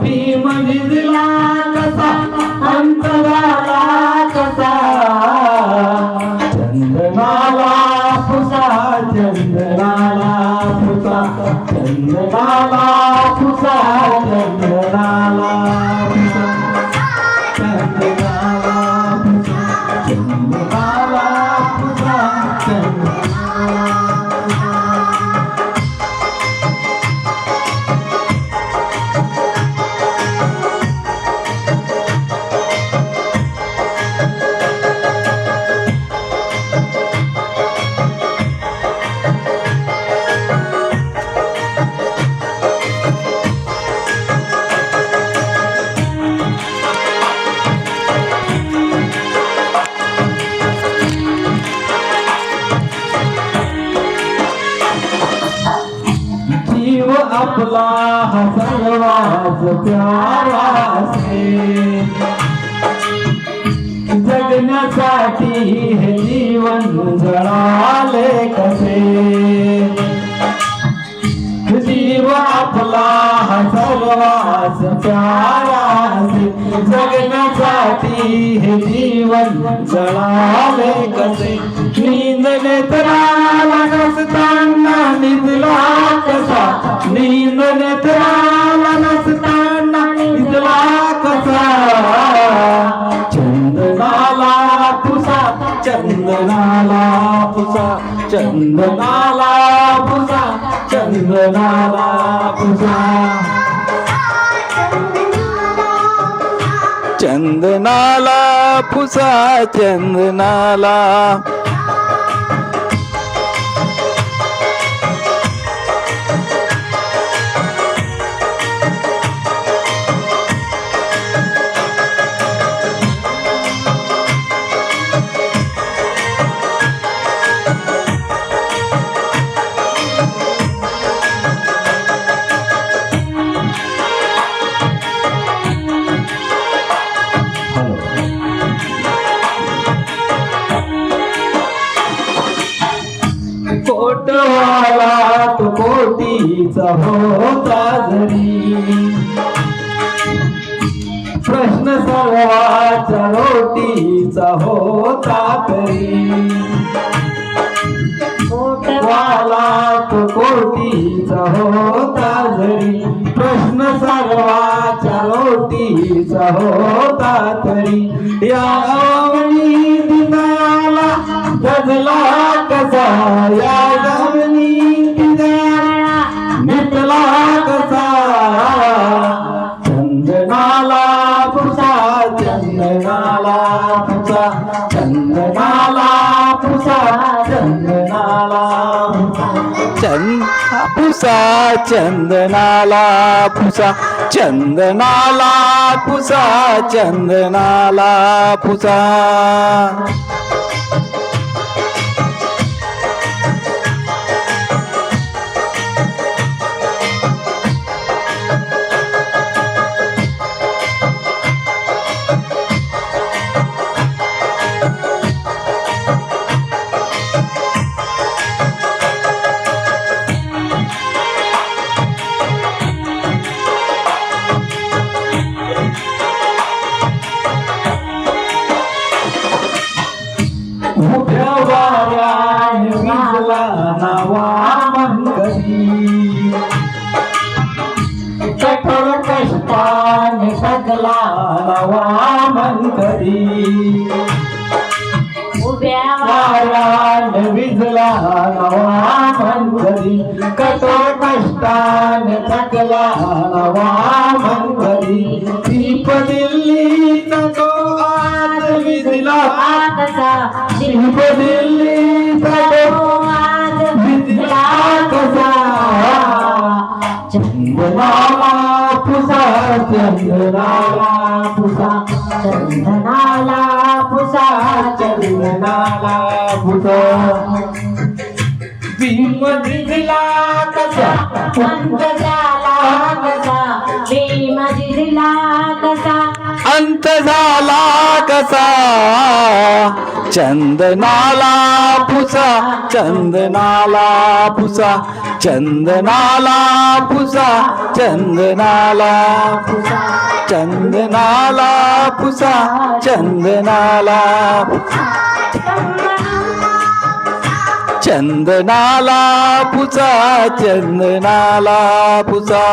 भीम झिजला कसा अंत झाला कसा चंदनाला पुसा चंदनाला पुसा चंदनाला पुसा चंदनाला पुसा चंदनाला पुसा चंदनाला पुसा चंदनाला जीव आपला हा सर्वात प्यारा असे जगण्यासाठी हे जीवन जळाले कसे जीव आपला हा सर्वात प्यारा असे जगण्यासाठी हे जीवन जळाले कसे नींद नेत्राला नसताना निजला कसा नींद नेत्राला नसताना निजला कसा चंदनाला पुसा चंदनाला पुसा चंदनाला पुसा चंदनाला पुसा चंदनाला पुसा चंदनाला कोटवाला तो कोटीचा होता जरी प्रश्न सर्वाचा रोटीचा होता तरी कोटवाला तो कोटीचा होता जरी प्रश्न सर्वाचा रोटीचा होता तरी या अवनी दिनाला गजला कसा या अवनी दिनाला मिटला कसा चंदनाला पुसा चंदनाला पुसा चंदनाला पुसा चंदनाला पुसा चंदनाला पुसा चंदनाला पुसा चंदनाला पुसा उभ्या वाऱ्याने भिजला नावा मंगरी कठोर कष्टाने सगला नावा मंगरी उभ्या वाऱ्याने भिजला नावा मंगरी कठोर कष्टाने सगला नावा मंगरी दीप दिल्लीचा तो आज विजला कसा दीप दिल्लीचा तो आज विजला कसा चंदनाला पुसा चंदनाला पुसा चंदनाला पुसा चंदनाला पुसा भीम झिजला कसा अंत झाला कसा भीम झिजला कसा अंत झाला कसा चंदनाला पुसा चंदनाला पुसा चंदनाला पुसा चंदनाला पुसा चंदनाला पुसा चंदनाला चंदनाला पुसा चंदनाला पुसा